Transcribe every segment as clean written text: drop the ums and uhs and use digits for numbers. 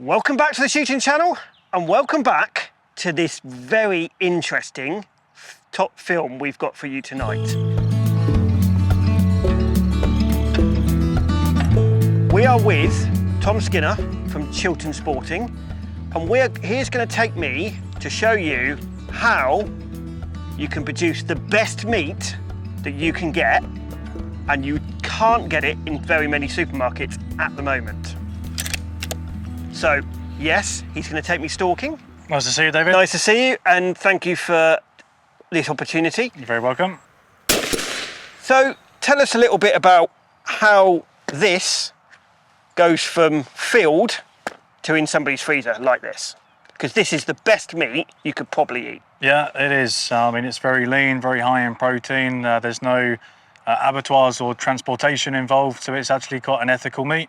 Welcome back to the shooting channel, and welcome back to this very interesting top film we've got for you tonight. We are with Tom Skinner from Chiltern Sporting, and he's going to take me to show you how you can produce the best meat that you can get, and you can't get it in very many supermarkets at the moment. So, yes, he's going to take me stalking. Nice to see you, David. Nice to see you, and thank you for this opportunity. You're very welcome. So, tell us a little bit about how this goes from field to in somebody's freezer like this. Because this is the best meat you could probably eat. Yeah, it is. I mean, it's very lean, very high in protein. There's no abattoirs or transportation involved, so it's actually quite an ethical meat.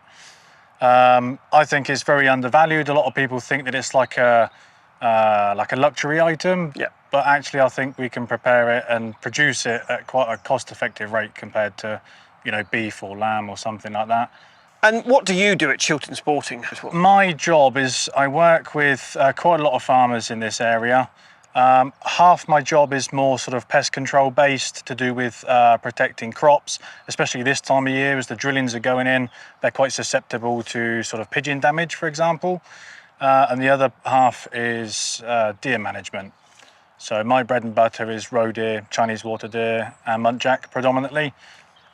I think it's very undervalued. A lot of people think that it's like a luxury item, yeah. But actually I think we can prepare it and produce it at quite a cost-effective rate compared to, you know, beef or lamb or something like that. And what do you do at Chiltern Sporting as well? My job is I work with quite a lot of farmers in this area. Half my job is more sort of pest control based, to do with protecting crops, especially this time of year as the drillings are going in. They're quite susceptible to sort of pigeon damage, for example. And the other half is deer management. So my bread and butter is roe deer, Chinese water deer and muntjac predominantly.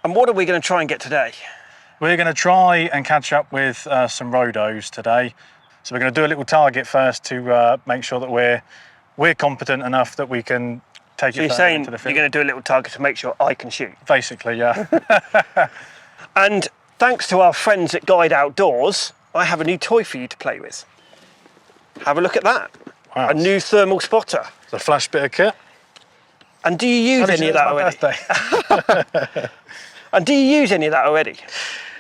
And what are we going to try and get today? We're going to try and catch up with some roe does today. So we're going to do a little target first to make sure that we're competent enough that we can take it further into the field. You're going to do a little target to make sure I can shoot? Basically, yeah. And thanks to our friends at Guide Outdoors, I have a new toy for you to play with. Have a look at that. Wow. A new thermal spotter. It's a flash bit of kit. And do you use any of that already? And do you use any of that already?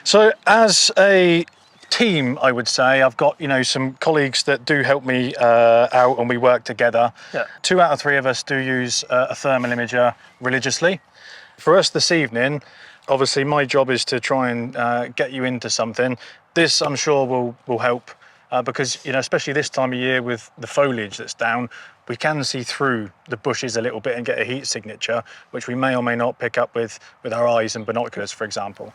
So as a team, I would say, I've got, you know, some colleagues that do help me out and we work together. Yeah. 2 out of 3 of us do use a thermal imager religiously. For us this evening, obviously my job is to try and get you into something. This, I'm sure, will help because, you know, especially this time of year with the foliage that's down, we can see through the bushes a little bit and get a heat signature, which we may or may not pick up with our eyes and binoculars, for example.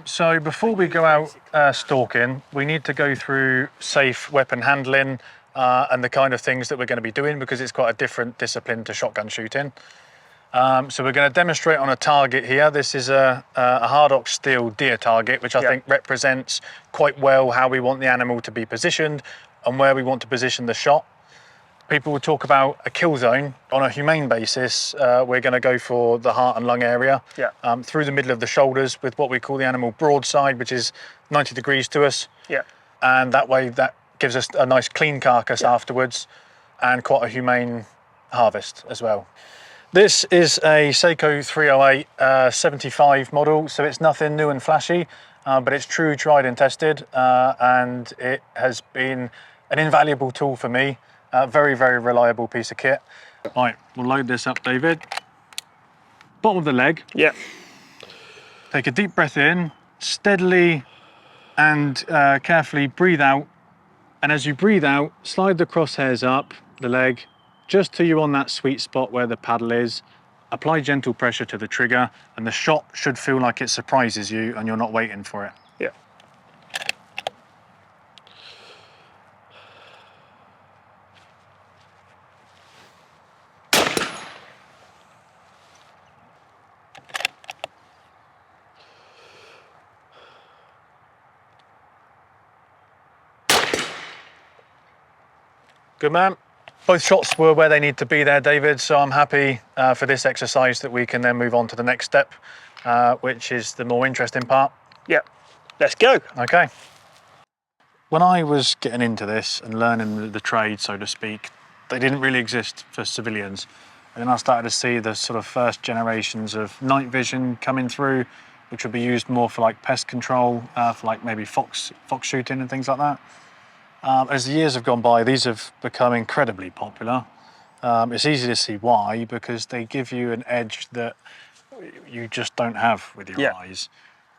So before we go out stalking, we need to go through safe weapon handling and the kind of things that we're going to be doing, because it's quite a different discipline to shotgun shooting. So we're going to demonstrate on a target here. This is a hard ox steel deer target, which I think represents quite well how we want the animal to be positioned and where we want to position the shot. People will talk about a kill zone. On a humane basis, we're going to go for the heart and lung area, through the middle of the shoulders with what we call the animal broadside, which is 90 degrees to us. Yeah. And that way, that gives us a nice clean carcass afterwards and quite a humane harvest as well. This is a Seiko 308 75 model, so it's nothing new and flashy, but it's true, tried and tested, and it has been an invaluable tool for me. Very, very reliable piece of kit. Right, we'll load this up, David. Bottom of the leg. Yeah. Take a deep breath in, steadily and carefully breathe out. And as you breathe out, slide the crosshairs up the leg, just till you're on that sweet spot where the paddle is. Apply gentle pressure to the trigger, and the shot should feel like it surprises you and you're not waiting for it. Yeah. Good man. Both shots were where they need to be there, David, so I'm happy for this exercise that we can then move on to the next step, which is the more interesting part. Yeah, let's go. Okay. When I was getting into this and learning the trade, so to speak, they didn't really exist for civilians. And then I started to see the sort of first generations of night vision coming through, which would be used more for like pest control, for like maybe fox shooting and things like that. As the years have gone by, these have become incredibly popular. It's easy to see why, because they give you an edge that you just don't have with your eyes.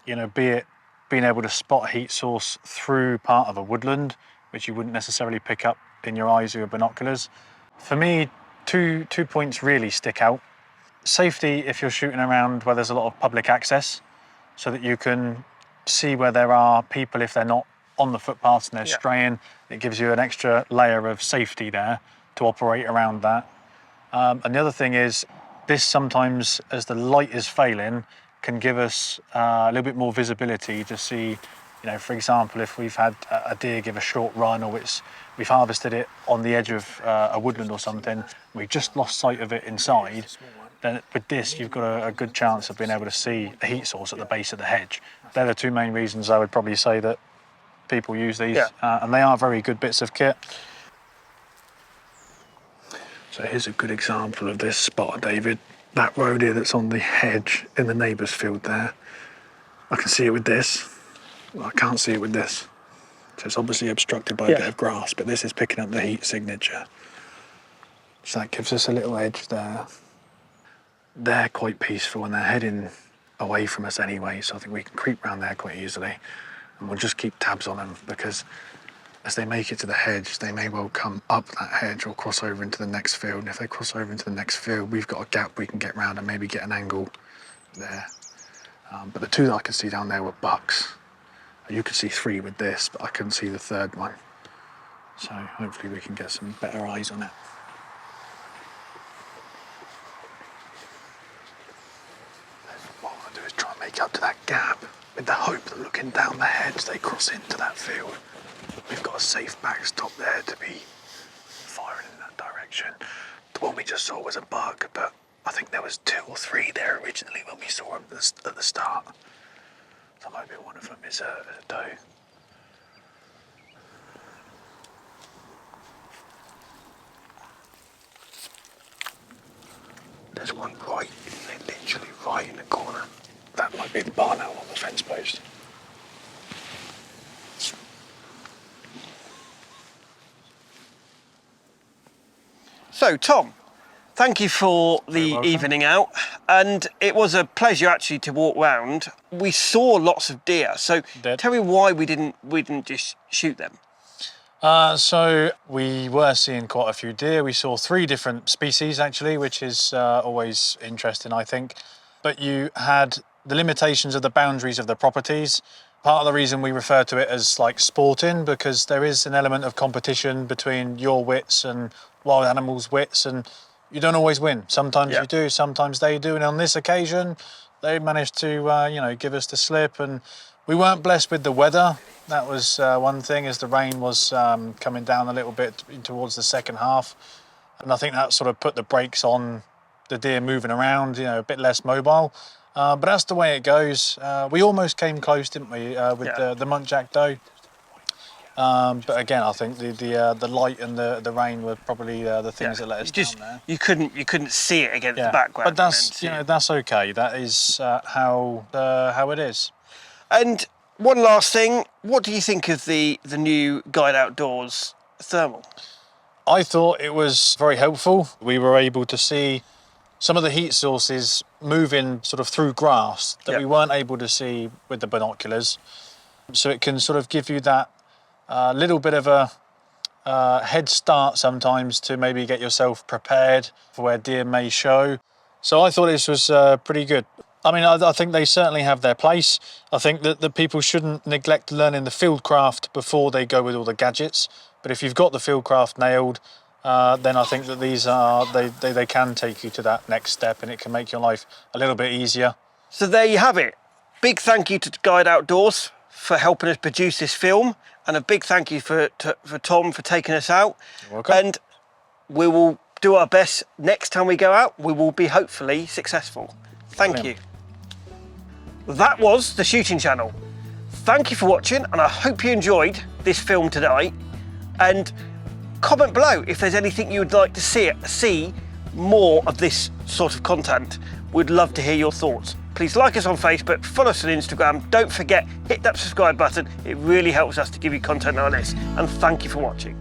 You know, be it being able to spot heat source through part of a woodland, which you wouldn't necessarily pick up in your eyes or your binoculars. For me, two points really stick out. Safety if you're shooting around where there's a lot of public access, so that you can see where there are people if they're not on the footpaths and they're straying. It gives you an extra layer of safety there to operate around that. And the other thing is, this sometimes, as the light is failing, can give us a little bit more visibility to see, you know, for example, if we've had a deer give a short run, or we've harvested it on the edge of a woodland or something, we've just lost sight of it inside, then with this you've got a good chance of being able to see a heat source at the base of the hedge. They're the two main reasons I would probably say that people use these, and they are very good bits of kit. So here's a good example of this spot, David. That road here that's on the hedge in the neighbour's field there. I can see it with this. Well, I can't see it with this. So it's obviously obstructed by a bit of grass, but this is picking up the heat signature. So that gives us a little edge there. They're quite peaceful and they're heading away from us anyway, so I think we can creep around there quite easily. And we'll just keep tabs on them, because as they make it to the hedge, they may well come up that hedge or cross over into the next field. And if they cross over into the next field, we've got a gap we can get round and maybe get an angle there. But the two that I could see down there were bucks. You could see 3 with this, but I couldn't see the third one. So hopefully we can get some better eyes on it. What I want to do is try and make up to that gap, with the hope that looking down the hedge they cross into that field. We've got a safe backstop there to be firing in that direction. The one we just saw was a buck, but I think there was 2 or 3 there originally when we saw them at the start. So maybe one of them is a doe. There's one right, literally right in the corner. That might be the barn owl on the fence post. So, Tom, thank you for the evening out, and it was a pleasure actually to walk round. We saw lots of deer, so tell me why we didn't just shoot them. So we were seeing quite a few deer. We saw 3 different species actually, which is always interesting, I think. But you had the limitations of the boundaries of the properties. Part of the reason we refer to it as like sporting, because there is an element of competition between your wits and wild animals' wits, and you don't always win. Sometimes you do, sometimes they do, and on this occasion they managed to give us the slip. And we weren't blessed with the weather. That was one thing, as the rain was coming down a little bit towards the second half, and I think that sort of put the brakes on the deer moving around, a bit less mobile. But that's the way it goes. We almost came close, didn't we, with the muntjac doe? But again, I think the light and the rain were probably the things that let us down there. You couldn't see it against the background. But that's that's okay. That is how it is. And one last thing, what do you think of the new Guide Outdoors thermal? I thought it was very helpful. We were able to see some of the heat sources moving sort of through grass that we weren't able to see with the binoculars. So it can sort of give you that little bit of a head start sometimes to maybe get yourself prepared for where deer may show. So I thought this was pretty good. I mean, I think they certainly have their place. I think that the people shouldn't neglect learning the fieldcraft before they go with all the gadgets. But if you've got the fieldcraft nailed, then I think that these they can take you to that next step, and it can make your life a little bit easier. So there you have it. Big thank you to Guide Outdoors for helping us produce this film, and a big thank you for Tom for taking us out. You're welcome. And we will do our best next time we go out. We will be hopefully successful. Thank you. That was the Shooting Channel. Thank you for watching, and I hope you enjoyed this film today. And comment below if there's anything you would like to see more of this sort of content. We'd love to hear your thoughts. Please like us on Facebook, follow us on Instagram. Don't forget, hit that subscribe button. It really helps us to give you content like this. And thank you for watching.